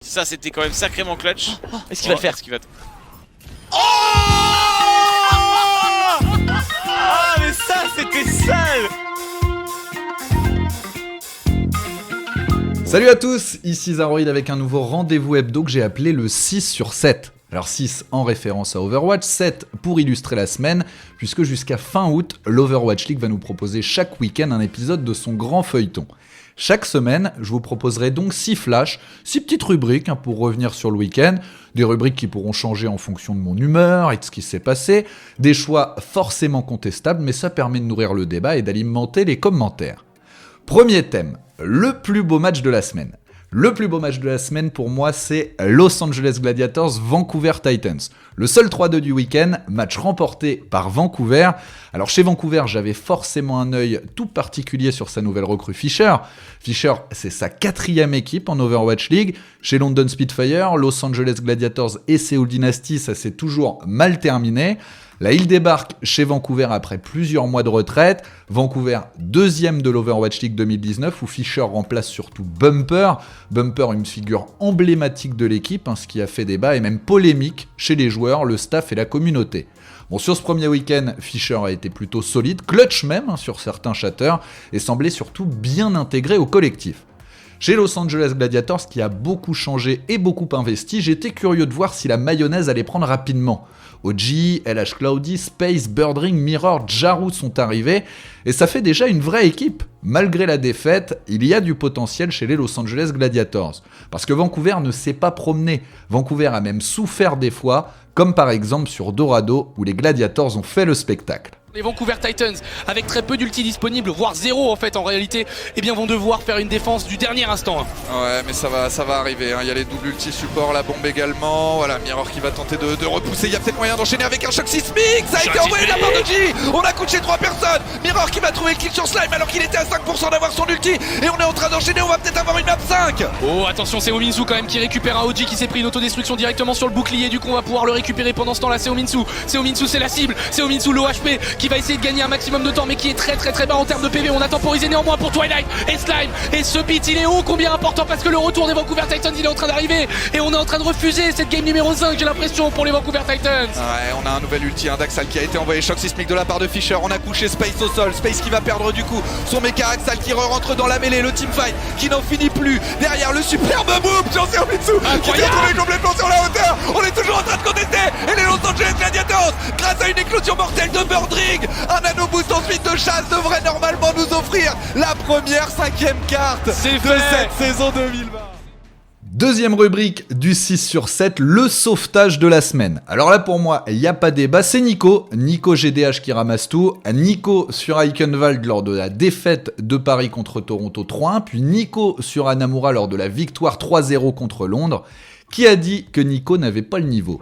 Ça c'était quand même sacrément clutch. Est-ce qu'il va le faire? Oh ah mais ça c'était sale. Salut à tous, ici Zaroid avec un nouveau rendez-vous hebdo que j'ai appelé le 6 sur 7. Alors 6 en référence à Overwatch, 7 pour illustrer la semaine, puisque jusqu'à fin août, l'Overwatch League va nous proposer chaque week-end un épisode de son grand feuilleton. Chaque semaine, je vous proposerai donc 6 flashs, 6 petites rubriques pour revenir sur le week-end, des rubriques qui pourront changer en fonction de mon humeur et de ce qui s'est passé, des choix forcément contestables, mais ça permet de nourrir le débat et d'alimenter les commentaires. Premier thème, le plus beau match de la semaine. Le plus beau match de la semaine pour moi, c'est Los Angeles Gladiators Vancouver Titans. Le seul 3-2 du week-end, match remporté par Vancouver. Alors chez Vancouver, j'avais forcément un œil tout particulier sur sa nouvelle recrue Fisher. Fisher, c'est sa 4e équipe en Overwatch League. Chez London Spitfire, Los Angeles Gladiators et Seoul Dynasty, ça s'est toujours mal terminé. Là, il débarque chez Vancouver après plusieurs mois de retraite. Vancouver, 2e de l'Overwatch League 2019, où Fisher remplace surtout Bumper. Bumper, une figure emblématique de l'équipe, ce qui a fait débat et même polémique chez les joueurs, le staff et la communauté. Bon, sur ce premier week-end, Fisher a été plutôt solide, clutch même sur certains chatters, et semblait surtout bien intégré au collectif. Chez Los Angeles Gladiators, qui a beaucoup changé et beaucoup investi, j'étais curieux de voir si la mayonnaise allait prendre rapidement. OG, LH Cloudy, Space, Birdring, Mirror, Jaru sont arrivés, et ça fait déjà une vraie équipe. Malgré la défaite, il y a du potentiel chez les Los Angeles Gladiators. Parce que Vancouver ne s'est pas promené. Vancouver a même souffert des fois, comme par exemple sur Dorado, où les Gladiators ont fait le spectacle. Les Vancouver Titans, avec très peu d'ulti disponibles, voire zéro en fait en réalité, eh bien vont devoir faire une défense du dernier instant. Ouais, mais ça va arriver, il y a les doubles ulti support, la bombe également, voilà, Mirror qui va tenter de repousser, il y a peut-être moyen d'enchaîner avec un choc sismique, ça a été envoyé de la part de G, on a couché 3 personnes, Mirror qui va trouver le kill sur Slime alors qu'il était à 5% d'avoir son ulti, et on est en train d'enchaîner, on va peut-être avoir une map 5. Oh attention, c'est Seominsu quand même qui récupère un OG qui s'est pris une autodestruction directement sur le bouclier, du coup on va pouvoir le récupérer pendant ce temps là. Seominsu c'est la cible, Seominsu low HP qui va essayer de gagner un maximum de temps mais qui est très bas en termes de PV. On a temporisé néanmoins pour Twilight et Slime, et ce beat il est haut, combien important, parce que le retour des Vancouver Titans il est en train d'arriver et on est en train de refuser cette game numéro 5, j'ai l'impression, pour les Vancouver Titans. Ouais, on a un nouvel ulti, un Daxal qui a été envoyé, choc sismique de la part de Fisher, on a couché Space au sol, Space qui va perdre du coup son méca Axal qui rentre dans la mêlée, le teamfight qui n'en finit plus, derrière le superbe move sur Seomitsu qui s'est retrouvé complètement sur la hauteur, on est toujours en train de contester, et les Los Angeles Gladiators, grâce à une éclosion mortelle de Birdring, un nano boost ensuite de chasse devrait normalement nous offrir la première 5e carte de cette saison 2020. Deuxième rubrique du 6 sur 7, le sauvetage de la semaine. Alors là pour moi, il n'y a pas débat, c'est Nico GDH qui ramasse tout. Nico sur Eichenwald lors de la défaite de Paris contre Toronto 3-1, puis Nico sur Hanamura lors de la victoire 3-0 contre Londres. Qui a dit que Nico n'avait pas le niveau?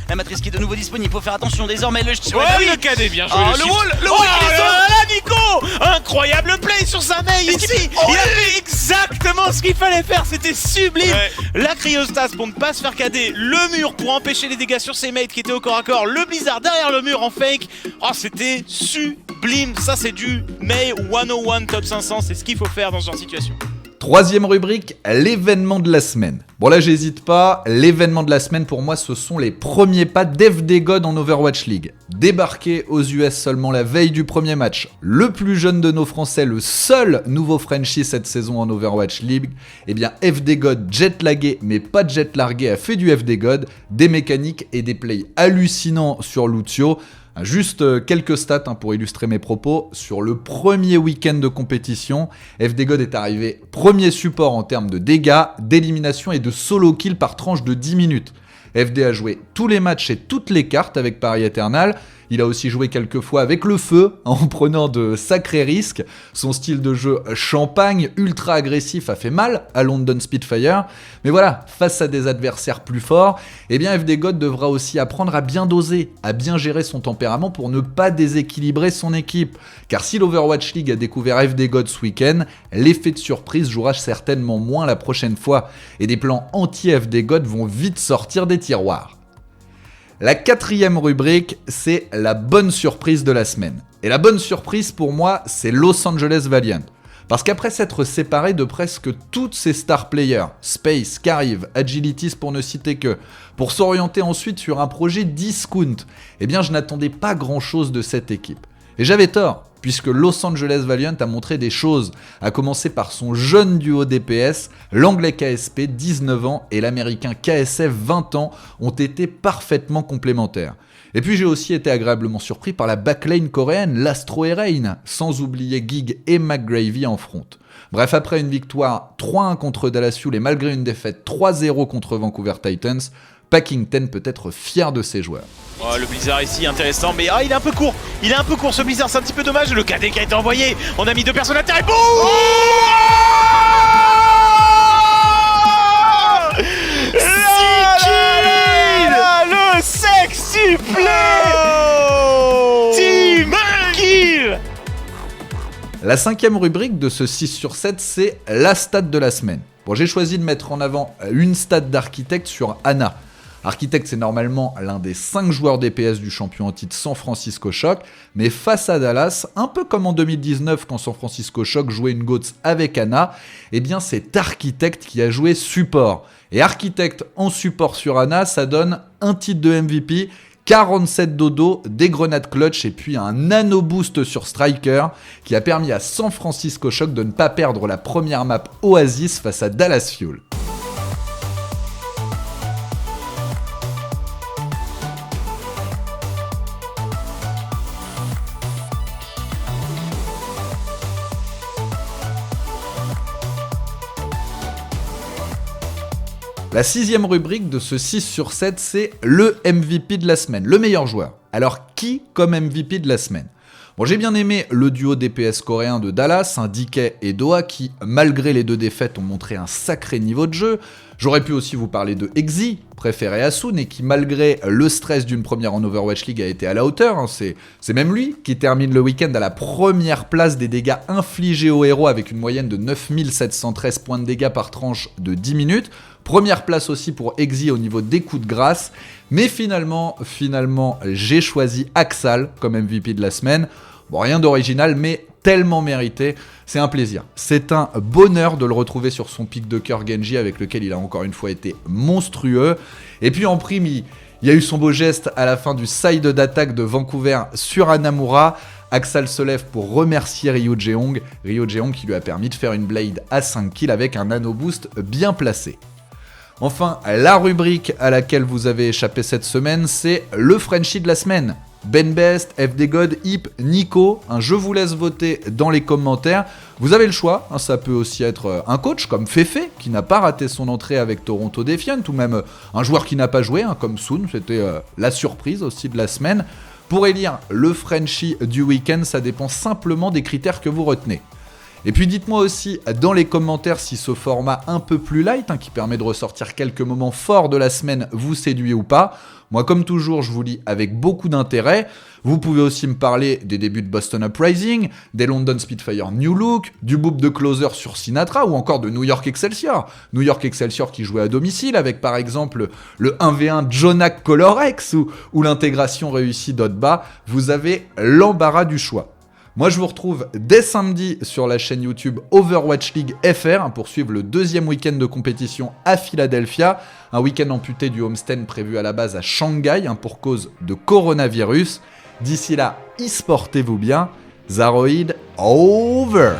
La matrice qui est de nouveau disponible, faut faire attention désormais. Le Le cadet bien joué. le wall, Oh là là, Nico, incroyable play sur sa main ici. Oh, Il a fait exactement ce qu'il fallait faire, c'était sublime. La cryostas pour ne pas se faire cader, le mur pour empêcher les dégâts sur ses mates qui étaient au corps à corps, le blizzard derrière le mur en fake. Oh, c'était sublime. Ça c'est du May 101 top 500, c'est ce qu'il faut faire dans ce genre de situation. Troisième rubrique, l'événement de la semaine. Bon là j'hésite pas, l'événement de la semaine pour moi ce sont les premiers pas d'FD God en Overwatch League. Débarqué aux US seulement la veille du premier match, le plus jeune de nos Français, le seul nouveau Frenchie cette saison en Overwatch League, eh bien FD God jetlagué mais pas jet largué a fait du FD God, des mécaniques et des plays hallucinants sur Lucio. Juste quelques stats pour illustrer mes propos. Sur le premier week-end de compétition, FD God est arrivé premier support en termes de dégâts, d'élimination et de solo kill par tranche de 10 minutes. FD a joué tous les matchs et toutes les cartes avec Paris Eternal. Il a aussi joué quelques fois avec le feu, en prenant de sacrés risques. Son style de jeu champagne, ultra agressif, a fait mal à London Spitfire. Mais voilà, face à des adversaires plus forts, eh bien FD God devra aussi apprendre à bien doser, à bien gérer son tempérament pour ne pas déséquilibrer son équipe. Car si l'Overwatch League a découvert FD God ce week-end, l'effet de surprise jouera certainement moins la prochaine fois. Et des plans anti-FD God vont vite sortir des tiroirs. La 4e rubrique, c'est la bonne surprise de la semaine. Et la bonne surprise pour moi, c'est Los Angeles Valiant. Parce qu'après s'être séparé de presque toutes ses star players, Space, Carive, Agilities pour ne citer que, pour s'orienter ensuite sur un projet discount, eh bien je n'attendais pas grand chose de cette équipe. Et j'avais tort, puisque Los Angeles Valiant a montré des choses, à commencer par son jeune duo DPS, l'anglais KSP 19 ans et l'américain KSF 20 ans ont été parfaitement complémentaires. Et puis j'ai aussi été agréablement surpris par la backlane coréenne, l'Astro et Rain, sans oublier Gig et McGravy en front. Bref, après une victoire 3-1 contre Dallas Fuel et malgré une défaite 3-0 contre Vancouver Titans, Packington peut être fier de ses joueurs. Oh, le blizzard ici intéressant, mais il est un peu court. Il est un peu court ce blizzard, c'est un petit peu dommage. Le KD qui a été envoyé. On a mis 2 personnes à terre et boum le sextuplé Team Kill. La 5e rubrique de ce 6 sur 7, c'est la stat de la semaine. Bon, j'ai choisi de mettre en avant une stat d'Architect sur Ana. Architect, c'est normalement l'un des 5 joueurs DPS du champion en titre San Francisco Shock, mais face à Dallas, un peu comme en 2019 quand San Francisco Shock jouait une GOATS avec Ana, eh bien c'est Architect qui a joué support. Et Architect en support sur Ana, ça donne un titre de MVP, 47 dodo, des grenades clutch et puis un nano boost sur Striker qui a permis à San Francisco Shock de ne pas perdre la première map Oasis face à Dallas Fuel. La 6e rubrique de ce 6 sur 7, c'est le MVP de la semaine, le meilleur joueur. Alors qui comme MVP de la semaine ? Bon, j'ai bien aimé le duo DPS coréen de Dallas, DK et Doha, qui, malgré les 2 défaites, ont montré un sacré niveau de jeu. J'aurais pu aussi vous parler de Exi, préféré à Soon, et qui, malgré le stress d'une première en Overwatch League, a été à la hauteur. C'est même lui qui termine le week-end à la première place des dégâts infligés aux héros, avec une moyenne de 9713 points de dégâts par tranche de 10 minutes. Première place aussi pour Exi au niveau des coups de grâce. Mais finalement, j'ai choisi Axal comme MVP de la semaine. Bon, rien d'original, mais tellement mérité. C'est un plaisir. C'est un bonheur de le retrouver sur son pic de cœur Genji, avec lequel il a encore une fois été monstrueux. Et puis en prime, il y a eu son beau geste à la fin du side d'attaque de Vancouver sur Hanamura. Axal se lève pour remercier Ryo Jeong. Ryo Jeong qui lui a permis de faire une blade à 5 kills avec un nano boost bien placé. Enfin, la rubrique à laquelle vous avez échappé cette semaine, c'est le Frenchie de la semaine. Ben Best, FDGod, Hip, Nico, je vous laisse voter dans les commentaires. Vous avez le choix, ça peut aussi être un coach comme Fefe, qui n'a pas raté son entrée avec Toronto Defiant, ou même un joueur qui n'a pas joué, comme Soon, c'était la surprise aussi de la semaine. Pour élire le Frenchie du week-end, ça dépend simplement des critères que vous retenez. Et puis dites-moi aussi dans les commentaires si ce format un peu plus light, qui permet de ressortir quelques moments forts de la semaine, vous séduit ou pas. Moi, comme toujours, je vous lis avec beaucoup d'intérêt. Vous pouvez aussi me parler des débuts de Boston Uprising, des London Spitfire New Look, du boop de Closer sur Sinatra ou encore de New York Excelsior. New York Excelsior qui jouait à domicile avec par exemple le 1v1 Jonak Colorex ou l'intégration réussie d'Otba. Vous avez l'embarras du choix. Moi, je vous retrouve dès samedi sur la chaîne YouTube Overwatch League FR pour suivre le 2e week-end de compétition à Philadelphia. Un week-end amputé du homestand prévu à la base à Shanghai pour cause de coronavirus. D'ici là, e-sportez-vous bien. Zaroid over!